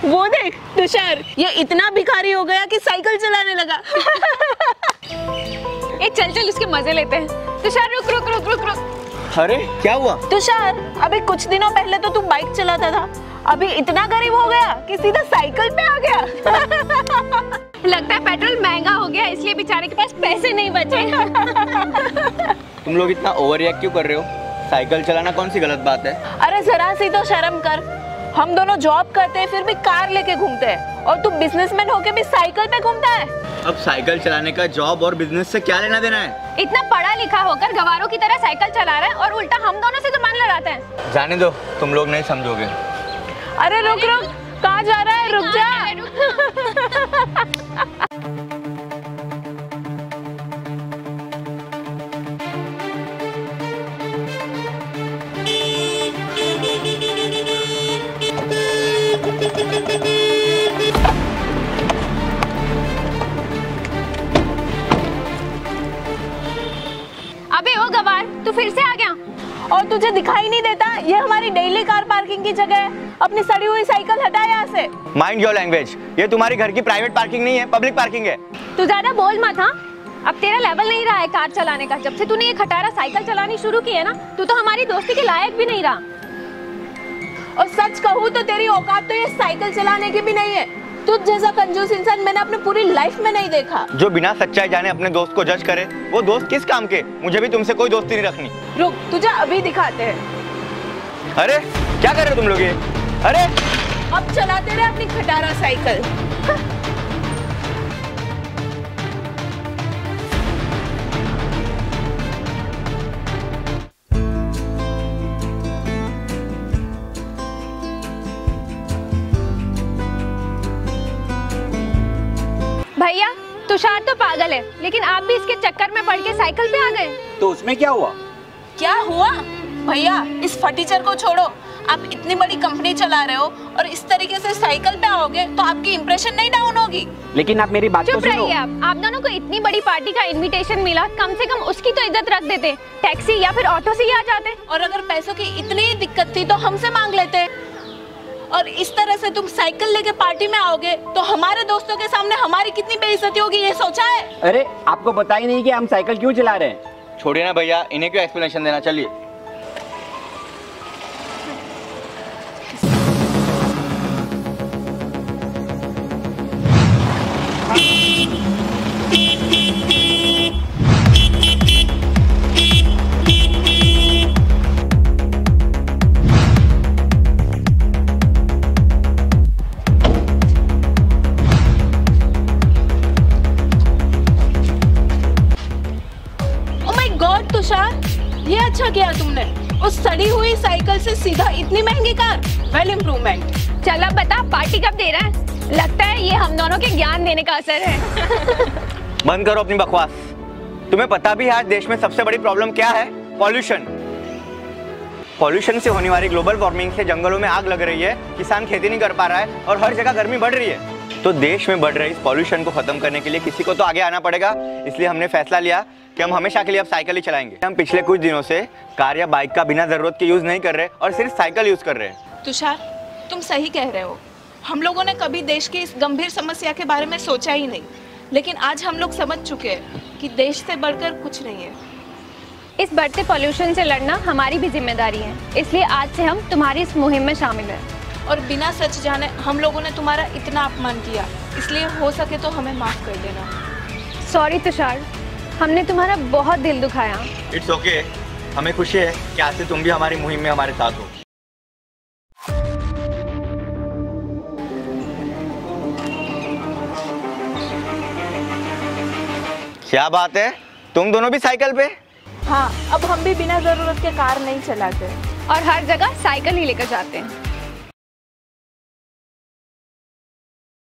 वो देख तुषार, ये इतना भिखारी हो गया कि साइकिल चलाने लगा। ए चल चल उसके मजे लेते हैं। तुषार रुक रुक रुक रुक रुक। अरे क्या हुआ? तुषार, अभी कुछ दिनों पहले तो तू बाइक चलाता था, अभी इतना गरीब हो गया कि सीधा साइकिल पे आ गया। लगता है पेट्रोल महंगा हो गया इसलिए बेचारे के पास पैसे नहीं बचे। तुम लोग इतना ओवर रिएक्ट क्यों कर रहे हो? साइकिल चलाना कौन सी गलत बात है? अरे जरा सी तो शर्म कर। हम दोनों जॉब करते हैं फिर भी कार लेके घूमते हैं, और तू बिजनेसमैन होके भी साइकिल पे घूमता है। अब साइकिल चलाने का जॉब और बिजनेस से क्या लेना देना है? इतना पढ़ा लिखा होकर गवारों की तरह साइकिल चला रहा है और उल्टा हम दोनों से जुबान लड़ाता है। जाने दो, तुम लोग नहीं समझोगे। अरे रुक रुक, कहाँ जा रहा है? रुक जा। अबे ओ गवार, तू फिर से आ गया? और तुझे दिखाई नहीं देता? ये हमारी डेली कार पार्किंग की जगह है। अपनी सड़ी हुई साइकिल हटा यहाँ से। Mind your language. ये तुम्हारी घर की प्राइवेट पार्किंग नहीं है, पब्लिक पार्किंग है। तू ज्यादा बोल मत। हाँ, अब तेरा लेवल नहीं रहा है कार चलाने का। जब से तूने ये खटारा साइकिल चलानी शुरू की है ना, तू तो हमारी दोस्ती के लायक भी नहीं रहा। और सच कहूँ तो तेरी औकात तो ये साइकिल चलाने की भी नहीं है। तुझ जैसा कंजूस इंसान मैंने अपनी पूरी लाइफ में नहीं देखा। जो बिना सच्चाई जाने अपने दोस्त को जज करे, वो दोस्त किस काम के? मुझे भी तुमसे कोई दोस्ती नहीं रखनी। रुक, तुझे अभी दिखाते हैं। अरे क्या कर रहे हो तुम लोग ये? अरे अब चलाते रहे अपनी खटारा साइकिल। भैया, तुषार तो पागल है, लेकिन आप भी इसके चक्कर में पड़ के साइकिल पे आ गए। तो उसमें क्या हुआ? क्या हुआ? भैया, इस फटीचर को छोड़ो। आप इतनी बड़ी कंपनी चला रहे हो और इस तरीके से साइकिल पे आओगे तो आपकी इंप्रेशन नहीं डाउन होगी? लेकिन आप मेरी बात तो सुनो। चुप रहिए आप दोनों को इतनी बड़ी पार्टी का इनविटेशन मिला, कम से कम उसकी तो इज्जत रख देते। टैक्सी या फिर ऑटो से ही आ जाते। और अगर पैसों की इतनी ही दिक्कत थी तो हमसे मांग लेते। और इस तरह से तुम साइकिल लेके पार्टी में आओगे तो हमारे दोस्तों के सामने हमारी कितनी बेइज्जती होगी, ये सोचा है? अरे आपको पता ही नहीं कि हम साइकिल क्यों चला रहे हैं। छोड़िए ना भैया, इन्हें क्यों एक्सप्लेनेशन देना। चलिए। तुषार, ये अच्छा किया तुमने। उस सड़ी हुई साइकिल से सीधा इतनी महंगी कार। Well improvement. चल अब बता, पार्टी कब दे रहा है? लगता है ये हम दोनों के ज्ञान देने का असर है। बंद करो अपनी बकवास। तुम्हें पता भी है आज देश में सबसे बड़ी प्रॉब्लम क्या है? पॉल्यूशन। पॉल्यूशन से होने वाली ग्लोबल वार्मिंग से जंगलों में आग लग रही है, किसान खेती नहीं कर पा रहा है और हर जगह गर्मी बढ़ रही है। तो देश में बढ़ रही इस पॉल्यूशन को खत्म करने के लिए किसी को तो आगे आना पड़ेगा। इसलिए हमने फैसला लिया कि हम हमेशा के लिए अब साइकिल ही चलाएंगे। हम पिछले कुछ दिनों से कार या बाइक का बिना जरूरत के यूज नहीं कर रहे और सिर्फ साइकिल यूज कर रहे हैं। तुषार, तुम सही कह रहे हो। हम लोगों ने कभी देश की इस गंभीर समस्या के बारे में सोचा ही नहीं, लेकिन आज हम लोग समझ चुके हैं कि देश से बढ़कर कुछ नहीं है। इस बढ़ते पॉल्यूशन से लड़ना हमारी भी जिम्मेदारी है, इसलिए आज से हम तुम्हारी इस मुहिम में शामिल हैं। और बिना सच जाने हम लोगों ने तुम्हारा इतना अपमान किया, इसलिए हो सके तो हमें माफ कर देना। सॉरी तुषार, हमने तुम्हारा बहुत दिल दुखाया। It's okay. हमें खुशी है कि आज से तुम भी हमारी मुहिम में हमारे साथ हो। क्या बात है, तुम दोनों भी साइकिल पे? हाँ, अब हम भी बिना जरूरत के कार नहीं चलाते और हर जगह साइकिल ही लेकर जाते हैं।